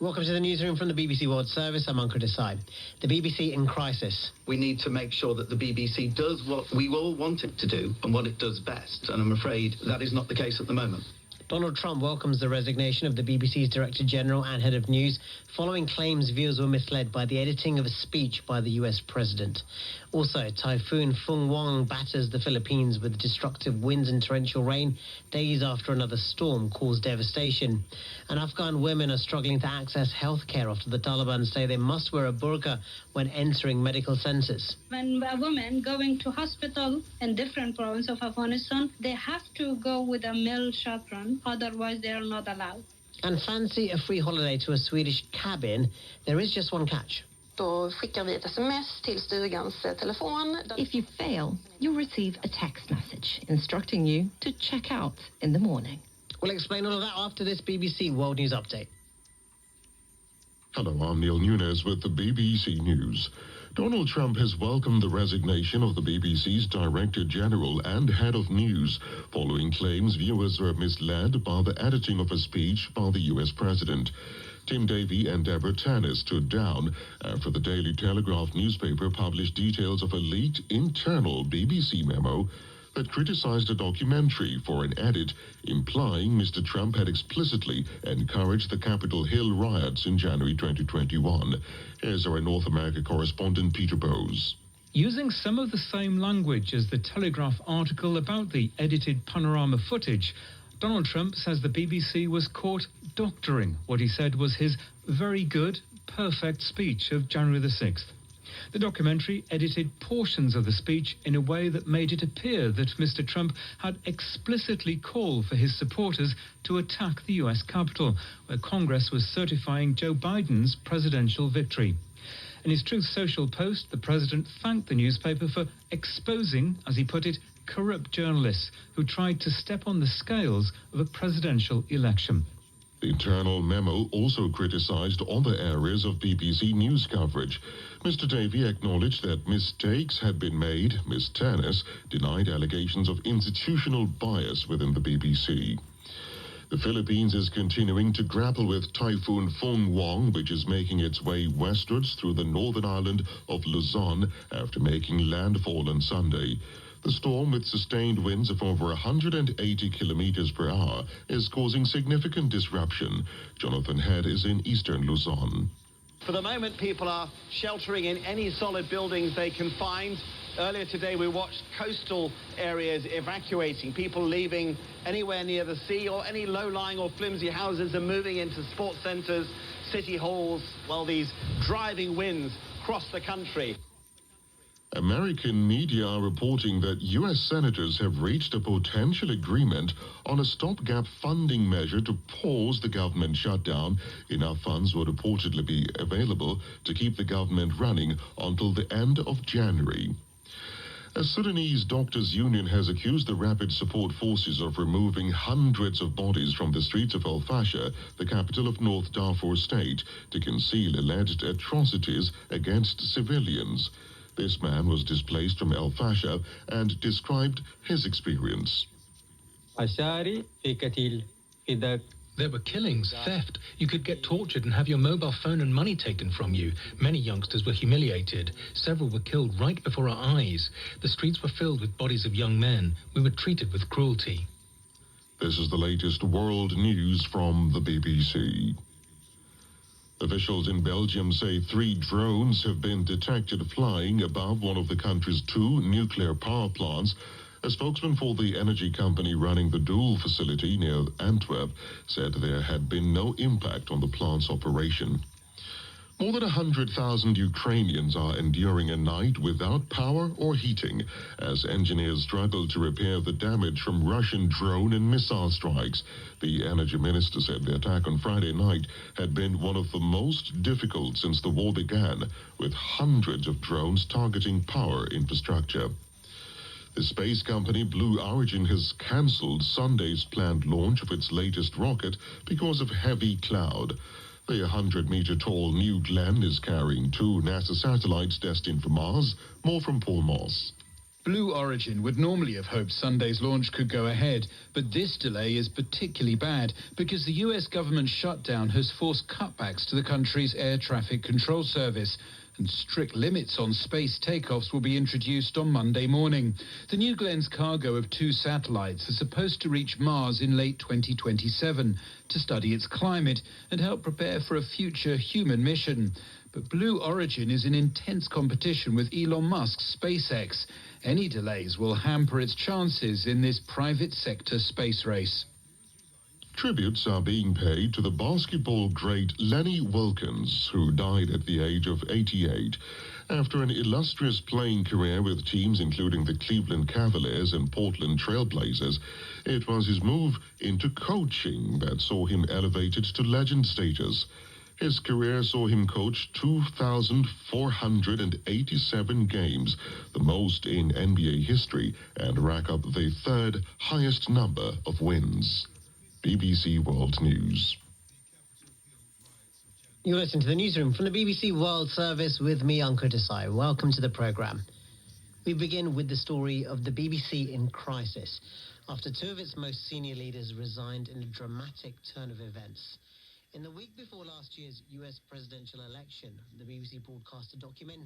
Welcome to the newsroom from the BBC World Service. I'm Ankur Desai. The BBC in crisis. We need to make sure that the BBC does what we all want it to do and what it does best. And I'm afraid that is not the case at the moment. Donald Trump welcomes the resignation of the BBC's Director General and Head of News following claims viewers were misled by the editing of a speech by the US President. Also, Typhoon Wong batters the Philippines with destructive winds and torrential rain days after another storm caused devastation. And Afghan women are struggling to access health care after the Taliban say they must wear a burqa when entering medical centers. When a woman going to hospital in different provinces of Afghanistan, they have to go with a male chaperone, otherwise they are not allowed. And fancy a free holiday to a Swedish cabin? There is just one catch. Då skickar vi ett sms till stugans telefon. If you fail, you'll receive a text message instructing you to check out in the morning. We'll explain all of that after this BBC World News Update. Hello, I'm Neil Nunes with the BBC News. Donald Trump has welcomed the resignation of the BBC's Director General and Head of News following claims viewers were misled by the editing of a speech by the US President. Tim Davie and Deborah Tanner stood down after the Daily Telegraph newspaper published details of a leaked internal BBC memo that criticized a documentary for an edit implying Mr. Trump had explicitly encouraged the Capitol Hill riots in January 2021. Here's our North America correspondent Peter Bowes. Using some of the same language as the Telegraph article about the edited panorama footage, Donald Trump says the BBC was caught doctoring what he said was his very good, perfect speech of January the 6th. The documentary edited portions of the speech in a way that made it appear that Mr. Trump had explicitly called for his supporters to attack the US Capitol, where Congress was certifying Joe Biden's presidential victory. In his Truth Social post, the president thanked the newspaper for exposing, as he put it, corrupt journalists who tried to step on the scales of a presidential election. The internal memo also criticized other areas of BBC news coverage. Mr. Davie acknowledged that mistakes had been made. Ms. Tannis denied allegations of institutional bias within the BBC. The Philippines is continuing to grapple with Typhoon Wong, which is making its way westwards through the northern island of Luzon after making landfall on Sunday. The storm, with sustained winds of over 180 kilometers per hour, is causing significant disruption. Jonathan Head is in eastern Luzon. For the moment, people are sheltering in any solid buildings they can find. Earlier today, we watched coastal areas evacuating. People leaving anywhere near the sea or any low-lying or flimsy houses and moving into sports centers, city halls, while these driving winds cross the country. American media are reporting that U.S. senators have reached a potential agreement on a stopgap funding measure to pause the government shutdown. Enough funds will reportedly be available to keep the government running until the end of January. A Sudanese doctors' union has accused the Rapid Support Forces of removing hundreds of bodies from the streets of El Fasher, the capital of North Darfur State, to conceal alleged atrocities against civilians. This man was displaced from El Fasher and described his experience. There were killings, theft. You could get tortured and have your mobile phone and money taken from you. Many youngsters were humiliated. Several were killed right before our eyes. The streets were filled with bodies of young men. We were treated with cruelty. This is the latest world news from the BBC. Officials in Belgium say 3 drones have been detected flying above one of the country's 2 nuclear power plants. A spokesman for the energy company running the Doel facility near Antwerp said there had been no impact on the plant's operation. More than 100,000 Ukrainians are enduring a night without power or heating as engineers struggle to repair the damage from Russian drone and missile strikes. The energy minister said the attack on Friday night had been one of the most difficult since the war began, with hundreds of drones targeting power infrastructure. The space company Blue Origin has cancelled Sunday's planned launch of its latest rocket because of heavy cloud. The 100-meter-tall New Glenn is carrying 2 NASA satellites destined for Mars. More from Paul Moss. Blue Origin would normally have hoped Sunday's launch could go ahead, but this delay is particularly bad because the US government shutdown has forced cutbacks to the country's air traffic control service, and strict limits on space takeoffs will be introduced on Monday morning. The New Glenn's cargo of 2 satellites are supposed to reach Mars in late 2027 to study its climate and help prepare for a future human mission. But Blue Origin is in intense competition with Elon Musk's SpaceX. Any delays will hamper its chances in this private sector space race. Tributes are being paid to the basketball great Lenny Wilkens, who died at the age of 88. After an illustrious playing career with teams including the Cleveland Cavaliers and Portland Trail Blazers, it was his move into coaching that saw him elevated to legend status. His career saw him coach 2,487 games, the most in NBA history, and rack up the 3rd highest number of wins. BBC World News. You're listening to the newsroom from the BBC World Service with me, Ankur Desai. Welcome to the programme. We begin with the story of the BBC in crisis, after 2 of its most senior leaders resigned in a dramatic turn of events. In the week before last year's US presidential election, the BBC broadcast a documentary